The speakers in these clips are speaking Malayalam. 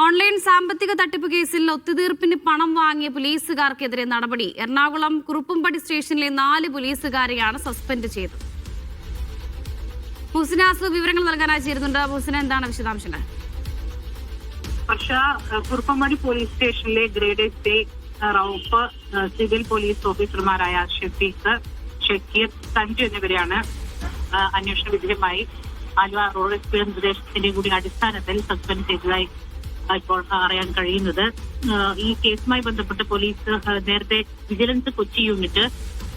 ഓൺലൈൻ സാമ്പത്തിക തട്ടിപ്പ് കേസിൽ ഒത്തുതീർപ്പിന് പണം വാങ്ങിയ പോലീസുകാർക്കെതിരെ നടപടി. എറണാകുളം കുറുപ്പുംപടി സ്റ്റേഷനിലെ 4 പോലീസുകാരെയാണ് സസ്പെൻഡ് ചെയ്തത്. മുഹ്സിനാസ് വിവരങ്ങൾ നൽകാനായി ചേരുന്നുണ്ട്. മുഹ്സിന, എന്താണ് വിശദാംശങ്ങൾ? കുറുപ്പംപടി പോലീസ് സ്റ്റേഷനിലെ grade S Rauf, civil police ഓഫീസർമാരായ ഷഫീഖ്, ഷക്കീർ, സഞ്ജു എന്നിവരെയാണ് അന്വേഷണ വിധേയമായി ആലുവ റൂറൽ എസ് പി നിർദ്ദേശത്തിന്റെ കൂടി അടിസ്ഥാനത്തിൽ സസ്പെൻഡ് ചെയ്തതായി ഇപ്പോൾ അറിയാൻ കഴിയുന്നത്. ഈ കേസുമായി ബന്ധപ്പെട്ട് പോലീസ് നേരത്തെ വിജിലൻസ് കൊച്ചി യൂണിറ്റ്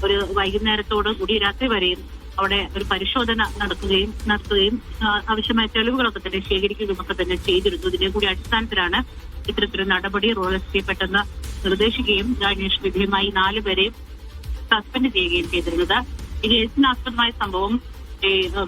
ഒരു വൈകുന്നേരത്തോട് കൂടി രാത്രി വരെയും അവിടെ ഒരു പരിശോധന നടത്തുകയും ആവശ്യമായ തെളിവുകളൊക്കെ തന്നെ ശേഖരിക്കുകയും ഒക്കെ തന്നെ ചെയ്തിരുന്നു. ഇതിന്റെ കൂടി അടിസ്ഥാനത്തിലാണ് ഇത്തരത്തിലൊരു നടപടി റൂറൽ എസ് പി പെട്ടെന്ന് നിർദ്ദേശിക്കുകയും അന്വേഷണ വിധേയമായി 4 പേരെയും സസ്പെൻഡ് ചെയ്യുകയും ചെയ്തിരുന്നത്. ഈ കേസിനാസ്പദമായ സംഭവം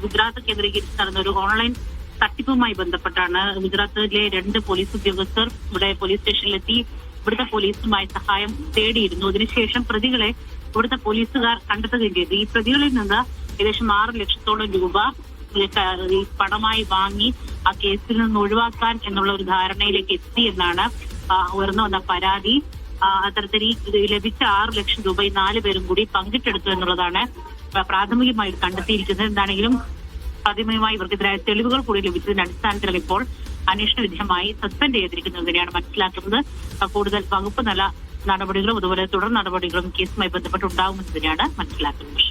ഗുജറാത്ത് കേന്ദ്രീകരിച്ച് നടന്ന ഒരു ഓൺലൈൻ തട്ടിപ്പുമായി ബന്ധപ്പെട്ടാണ്. ഗുജറാത്തിലെ 2 പോലീസ് ഉദ്യോഗസ്ഥർ ഇവിടെ പോലീസ് സ്റ്റേഷനിലെത്തി ഇവിടുത്തെ പോലീസുമായി സഹായം തേടിയിരുന്നു. അതിനുശേഷം പ്രതികളെ ഇവിടുത്തെ പോലീസുകാർ കണ്ടെത്തുകയും ചെയ്തു. ഈ പ്രതികളിൽ നിന്ന് ഏകദേശം 6 ലക്ഷത്തോളം രൂപ ഈ പണമായി വാങ്ങി ആ കേസിൽ നിന്ന് ഒഴിവാക്കാൻ എന്നുള്ള ഒരു ധാരണയിലേക്ക് എത്തി എന്നാണ് ഉയർന്നു വന്ന പരാതി. അത്തരത്തിൽ ലഭിച്ച 6 ലക്ഷം രൂപ ഈ 4 പേരും കൂടി പങ്കിട്ടെടുത്തു എന്നുള്ളതാണ് പ്രാഥമികമായി കണ്ടെത്തിയിരിക്കുന്നത്. എന്താണെങ്കിലും പ്രാഥമികമായി ഇവർക്കെതിരായ തെളിവുകൾ കൂടി ലഭിച്ചതിന്റെ അടിസ്ഥാനത്തിലാണ് ഇപ്പോൾ അന്വേഷണ വിധേയമായി സസ്പെൻഡ് ചെയ്തിരിക്കുന്നതിനെയാണ് മനസ്സിലാക്കുന്നത്. കൂടുതൽ വകുപ്പ് തല നടപടികളും അതുപോലെ തുടർ നടപടികളും കേസുമായി ബന്ധപ്പെട്ട് ഉണ്ടാകുമെന്നതിനെയാണ് മനസ്സിലാക്കുന്നത്.